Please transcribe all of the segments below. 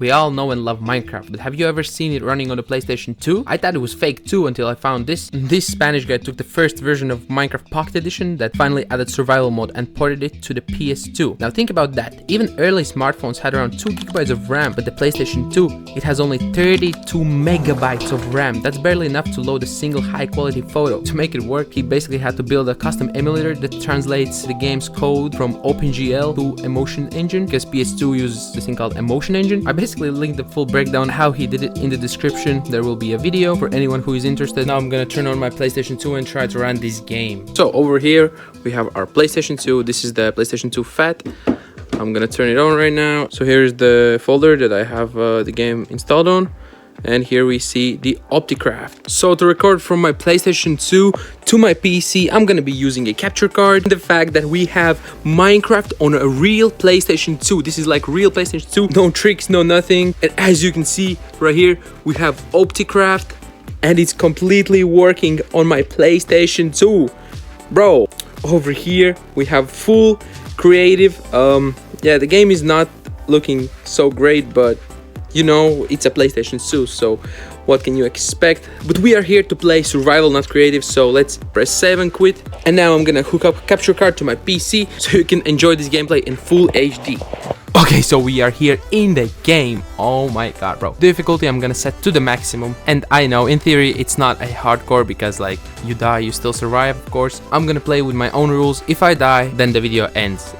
We all know and love Minecraft, but have you ever seen it running on the PlayStation 2? I thought it was fake too until I found this. This Spanish guy took the first version of Minecraft Pocket Edition that finally added survival mode and ported it to the PS2. Now think about that. Even early smartphones had around 2 GB of RAM, but the PlayStation 2, it has only 32 MB of RAM. That's barely enough to load a single high quality photo. To make it work, he basically had to build a custom emulator that translates the game's code from OpenGL to Emotion Engine, because PS2 uses this thing called Emotion Engine. I basically linked the full breakdown how he did it in the description. There will be a video for anyone who is interested. Now I'm gonna turn on my PlayStation 2 and try to run this game. So over here we have our PlayStation 2. This is the PlayStation 2 FAT. I'm gonna turn it on right now. So here's the folder that I have the game installed on. And here we see the OptiCraft. So to record from my PlayStation 2 to my PC, I'm gonna be using a capture card. The fact that we have Minecraft on a real PlayStation 2. This is like real PlayStation 2. No tricks, no nothing. And as you can see right here, we have OptiCraft and it's completely working on my PlayStation 2. Bro, over here we have full creative. Yeah, the game is not looking so great, but you know, it's a PlayStation 2, so what can you expect? But we are here to play survival, not creative, so let's press save and quit. And now I'm gonna hook up a capture card to my PC so you can enjoy this gameplay in full HD. Okay, so we are here in the game. Oh my god, bro. Difficulty I'm gonna set to the maximum. And I know, in theory, it's not a hardcore because, like, you die, you still survive, of course. I'm gonna play with my own rules. If I die, then the video ends.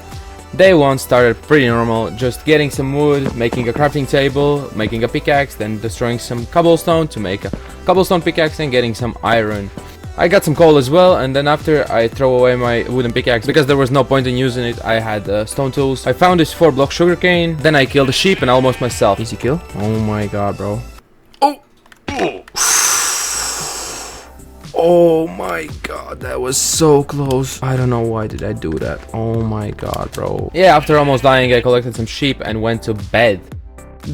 Day 1 started pretty normal, just getting some wood, making a crafting table, making a pickaxe, then destroying some cobblestone to make a cobblestone pickaxe and getting some iron. I got some coal as well, and then after I throw away my wooden pickaxe because there was no point in using it. I had stone tools. I found this 4-block sugarcane, then I killed a sheep and almost myself. Easy kill. Oh my god, bro. Oh my god, that was so close. I don't know why did I do that. Oh my god, bro. Yeah, after almost dying, I collected some sheep and went to bed.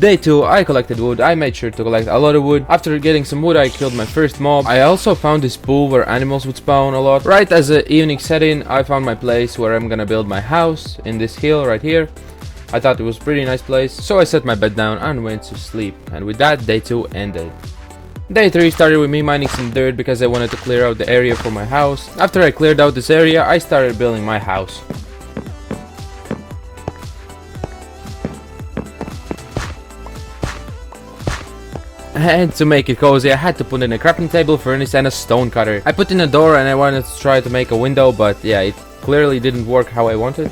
Day 2, I collected wood. I made sure to collect a lot of wood. After getting some wood, I killed my first mob. I also found this pool where animals would spawn a lot. Right as the evening set in, I found my place where I'm gonna build my house in this hill right here. I thought it was a pretty nice place, so I set my bed down and went to sleep. And with that, day 2 ended. Day 3 started with me mining some dirt because I wanted to clear out the area for my house. After I cleared out this area, I started building my house. And to make it cozy, I had to put in a crafting table, furnace and a stone cutter. I put in a door and I wanted to try to make a window, but yeah, it clearly didn't work how I wanted.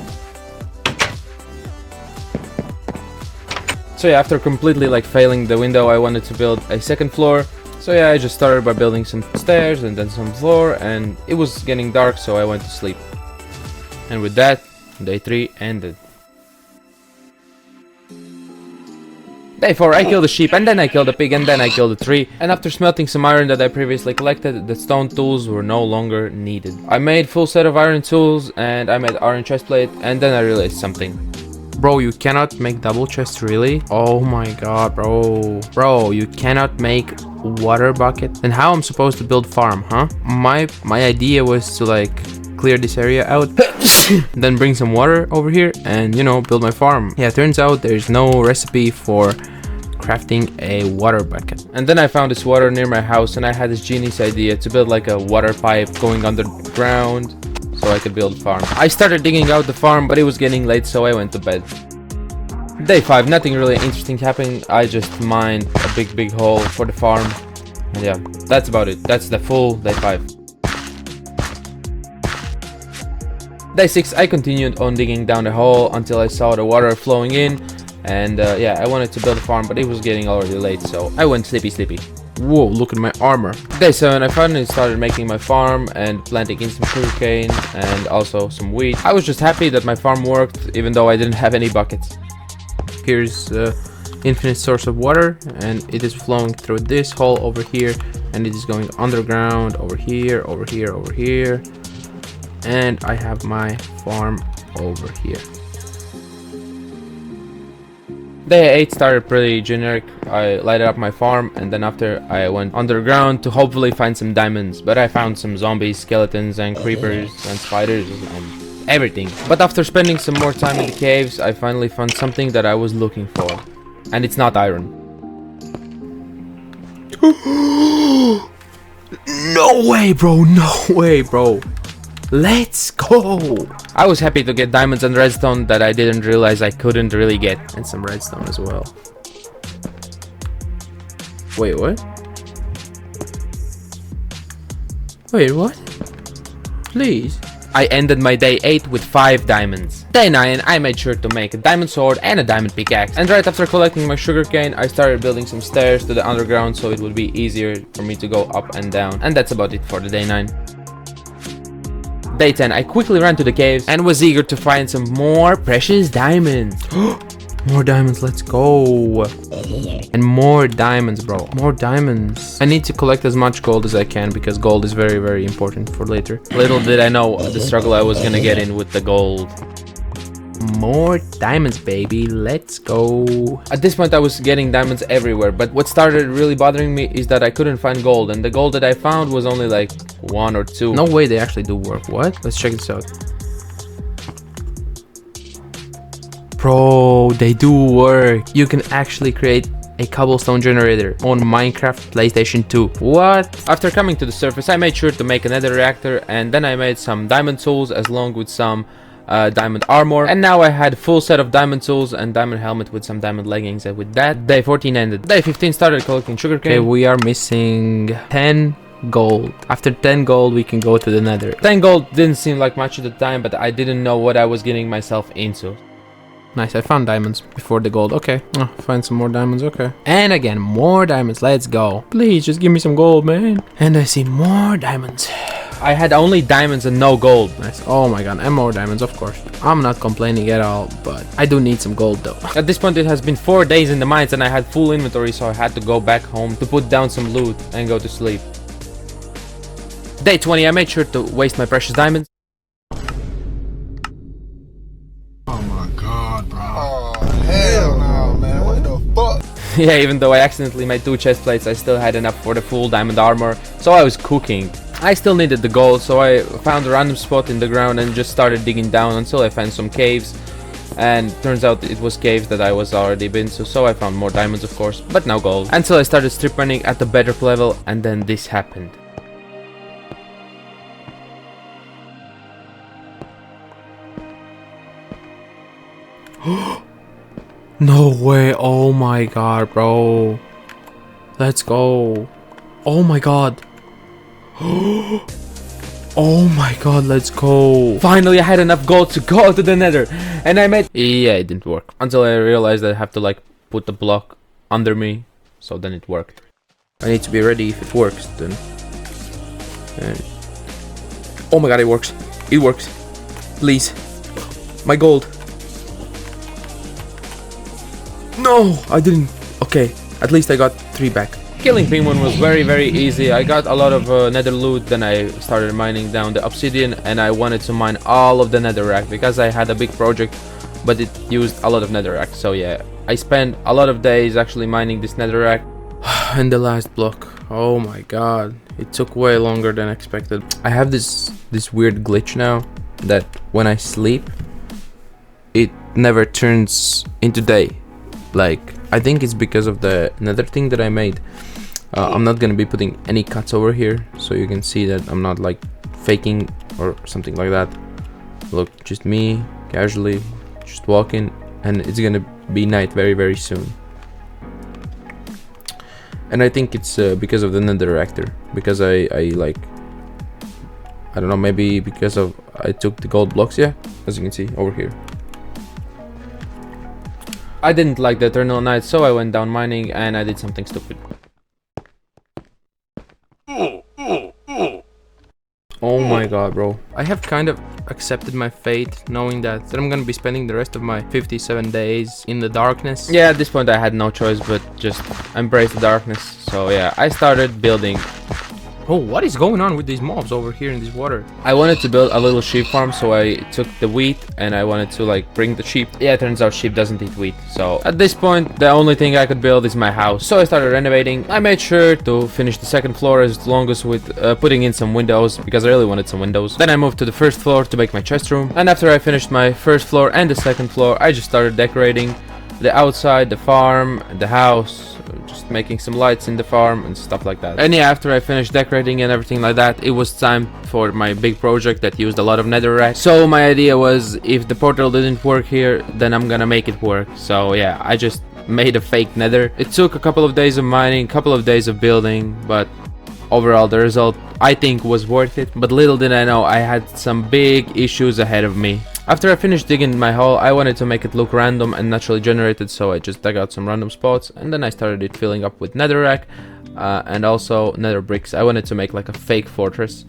So yeah, after completely like failing the window, I wanted to build a second floor. So yeah, I just started by building some stairs and then some floor, and it was getting dark, so I went to sleep. And with that, day 3 ended. Day 4, I killed a sheep, and then I killed a pig, and then I killed a tree. And after smelting some iron that I previously collected, the stone tools were no longer needed. I made full set of iron tools, and I made iron chestplate, and then I realized something. Bro, you cannot make double chests, really? Oh my god, bro. Bro, you cannot make water bucket? Then how I'm supposed to build farm, huh? My idea was to like clear this area out, then bring some water over here and, you know, build my farm. Yeah, turns out there's no recipe for crafting a water bucket. And then I found this water near my house and I had this genius idea to build like a water pipe going underground so I could build a farm. I started digging out the farm, but it was getting late, so I went to bed. Day 5, nothing really interesting happened. I just mined a big hole for the farm. And yeah, that's about it. That's the full day 5. Day 6, I continued on digging down the hole until I saw the water flowing in. And yeah, I wanted to build a farm, but it was getting already late, so I went sleepy. Whoa, look at my armor. Day 7, I finally started making my farm and planting in some sugarcane and also some wheat. I was just happy that my farm worked, even though I didn't have any buckets. Here's infinite source of water, and it is flowing through this hole over here, and it is going underground over here, over here. And I have my farm over here. Day 8 started pretty generic. I lighted up my farm, and then after I went underground to hopefully find some diamonds, but I found some zombies, skeletons and creepers and spiders and everything. But after spending some more time in the caves, I finally found something that I was looking for. And it's not iron. No way, bro. No way, bro. Let's go. I was happy to get diamonds and redstone that I didn't realize I couldn't really get. And some redstone as well. Wait, what? Wait, what? Please. I ended my day 8 with 5 diamonds. Day 9, I made sure to make a diamond sword and a diamond pickaxe. And right after collecting my sugarcane, I started building some stairs to the underground so it would be easier for me to go up and down. And that's about it for the day 9. Day 10, I quickly ran to the caves and was eager to find some more precious diamonds. More diamonds, let's go. And more diamonds, bro. More diamonds. I need to collect as much gold as I can because gold is very, very important for later. Little did I know the struggle I was gonna get in with the gold. More diamonds, baby. Let's go. At this point I was getting diamonds everywhere, but what started really bothering me is that I couldn't find gold, and the gold that I found was only like 1 or 2. No way they actually do work. What? Let's check this out. Bro, they do work. You can actually create a cobblestone generator on Minecraft PlayStation 2. What? After coming to the surface, I made sure to make a nether reactor, and then I made some diamond tools along with some diamond armor, and now I had full set of diamond tools and diamond helmet with some diamond leggings. And with that, day 14 ended. Day 15 started collecting sugarcane. Okay, we are missing 10 gold. After 10 gold we can go to the nether. 10 gold didn't seem like much at the time, but I didn't know what I was getting myself into. Nice, I found diamonds before the gold. Okay, find some more diamonds. Okay, and again more diamonds. Let's go. Please just give me some gold, man. And I see more diamonds. I had only diamonds and no gold. Nice. Oh my god, and more diamonds, of course. I'm not complaining at all, but I do need some gold though. At this point it has been 4 days in the mines and I had full inventory, so I had to go back home to put down some loot and go to sleep. Day 20, I made sure to waste my precious diamonds. Oh my god, bro. Oh hell no, man. What the fuck? Yeah, even though I accidentally made 2 chest plates, I still had enough for the full diamond armor, so I was cooking. I still needed the gold, so I found a random spot in the ground and just started digging down until I found some caves. And turns out it was caves that I was already been to, so I found more diamonds of course, but no gold. Until I started strip mining at the bedrock level, and then this happened. No way, oh my god, bro. Let's go. Oh my god. Oh my god, let's go. Finally I had enough gold to go to the nether. And I made... Yeah, it didn't work. Until I realized that I have to like put the block under me. So then it worked. I need to be ready if it works then. And... Oh my god, it works. It works. Please. My gold. No, I didn't. Okay, at least I got 3 back. Killing penguin was very easy. I got a lot of nether loot, then I started mining down the obsidian, and I wanted to mine all of the netherrack because I had a big project, but it used a lot of netherrack. So yeah, I spent a lot of days actually mining this netherrack. And the last block, oh my god, it took way longer than expected. I have this weird glitch now that when I sleep, it never turns into day. Like, I think it's because of the nether thing that I made. I'm not gonna be putting any cuts over here, so you can see that I'm not like faking or something like that. Look, just me casually just walking, and it's gonna be night very soon. And I think it's because of the nether reactor, because I like, I don't know, maybe because of I took the gold blocks. Yeah, as you can see over here. I didn't like the eternal night, so I went down mining and I did something stupid. Oh my god, bro. I have kind of accepted my fate, knowing that I'm gonna be spending the rest of my 57 days in the darkness. Yeah, at this point I had no choice but just embrace the darkness. So yeah, I started building. Oh, what is going on with these mobs over here in this water? I wanted to build a little sheep farm, so I took the wheat and I wanted to like bring the sheep. Yeah, it turns out sheep doesn't eat wheat. So at this point, the only thing I could build is my house. So I started renovating. I made sure to finish the second floor as long as with putting in some windows, because I really wanted some windows. Then I moved to the first floor to make my chest room. And after I finished my first floor and the second floor, I just started decorating. the outside, the farm, the house, just making some lights in the farm and stuff like that. And yeah, after I finished decorating and everything like that, it was time for my big project that used a lot of netherrack. So my idea was, if the portal didn't work here, then I'm gonna make it work. So yeah, I just made a fake nether. It took a couple of days of mining, a couple of days of building, but overall the result I think was worth it. But little did I know I had some big issues ahead of me. After I finished digging my hole, I wanted to make it look random and naturally generated, so I just dug out some random spots, and then I started it filling up with netherrack and also nether bricks. I wanted to make like a fake fortress.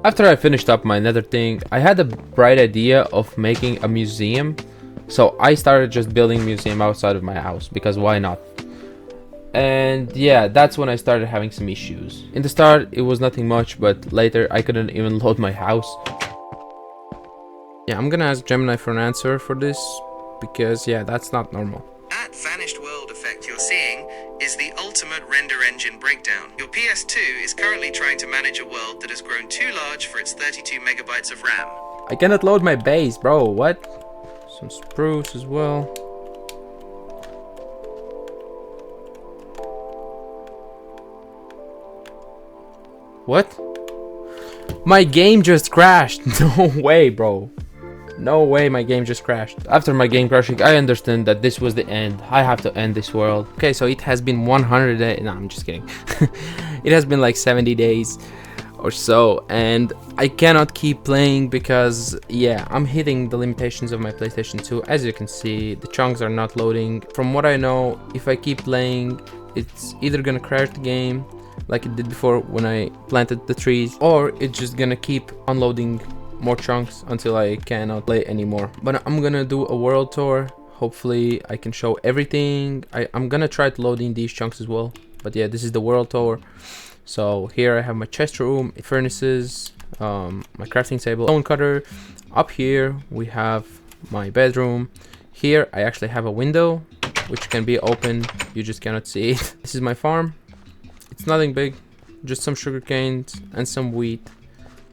After I finished up my nether thing, I had a bright idea of making a museum, so I started just building a museum outside of my house, because why not? And yeah, that's when I started having some issues. In the start it was nothing much, but later I couldn't even load my house. Yeah, I'm gonna ask Gemini for an answer for this, because yeah, that's not normal. That vanished world effect you're seeing is the ultimate render engine breakdown. Your PS2 is currently trying to manage a world that has grown too large for its 32 megabytes of RAM. I cannot load my base, bro. What? Some spruce as well. What? My game just crashed. No way, bro. No way, my game just crashed. After my game crashing, I understand that this was the end. I have to end this world. Okay, so it has been 100 days. No, I'm just kidding. It has been like 70 days or so, and I cannot keep playing because, yeah, I'm hitting the limitations of my PlayStation 2. As you can see, the chunks are not loading. From what I know, if I keep playing, it's either gonna crash the game like it did before when I planted the trees, or it's just gonna keep unloading more chunks until I cannot play anymore. But I'm gonna do a world tour. Hopefully I can show everything. I'm gonna try to load in these chunks as well. But yeah, this is the world tour. So here I have my chest room, furnaces, my crafting table, stone cutter. Up here we have my bedroom. Here I actually have a window which can be open, you just cannot see it. This is my farm. It's nothing big, just some sugar canes and some wheat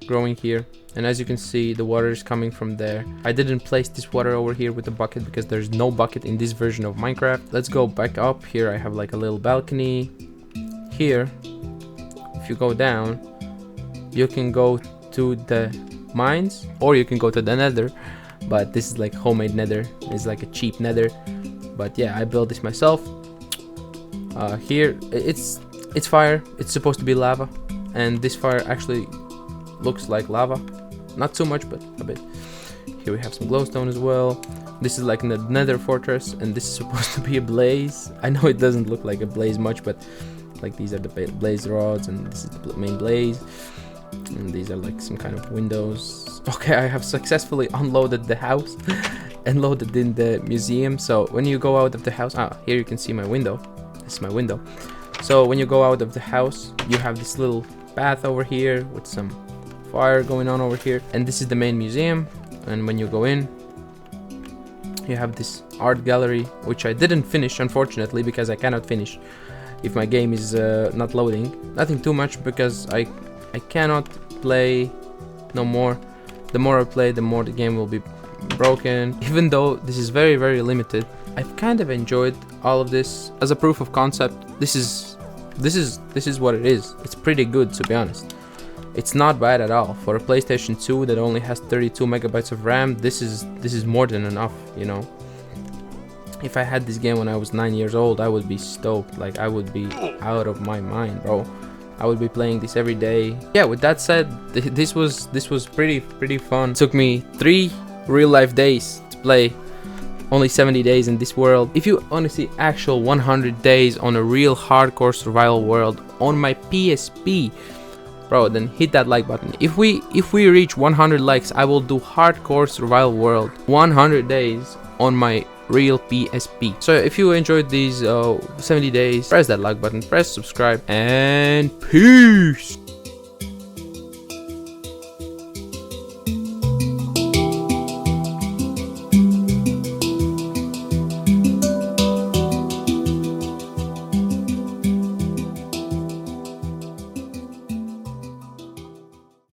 growing here. And as you can see, the water is coming from there. I didn't place this water over here with the bucket because there's no bucket in this version of Minecraft. Let's go back up. Here I have like a little balcony. Here, if you go down, you can go to the mines or you can go to the nether. But this is like homemade nether. It's like a cheap nether. But yeah, I built this myself. Here, it's fire. It's supposed to be lava. And this fire actually looks like lava. Not too much, but a bit. Here we have some glowstone as well. This is like the nether fortress, and this is supposed to be a blaze. I know it doesn't look like a blaze much, but like these are the blaze rods, and this is the main blaze. And these are like some kind of windows. Okay, I have successfully unloaded the house and loaded in the museum. So when you go out of the house, here you can see my window. This is my window. So when you go out of the house, you have this little path over here with some fire going on over here, and this is the main museum. And when you go in, you have this art gallery, which I didn't finish, unfortunately, because I cannot finish if my game is not loading. Nothing too much, because I cannot play no more. The more I play, the more the game will be broken. Even though this is very, very limited, I've kind of enjoyed all of this as a proof of concept. This is what it is. It's pretty good, to be honest. It's not bad at all for a PlayStation 2 that only has 32 megabytes of RAM. This is more than enough, you know. If I had this game when I was 9 years old, I would be stoked. Like, I would be out of my mind, bro. I would be playing this every day. Yeah, with that said, this was pretty fun. It took me 3 real life days to play. Only 70 days in this world. If you want to see actual 100 days on a real hardcore survival world on my PSP, bro, then hit that like button. If we reach 100 likes, I will do hardcore survival world 100 days on my real PSP. So if you enjoyed these 70 days, press that like button, press subscribe, and peace.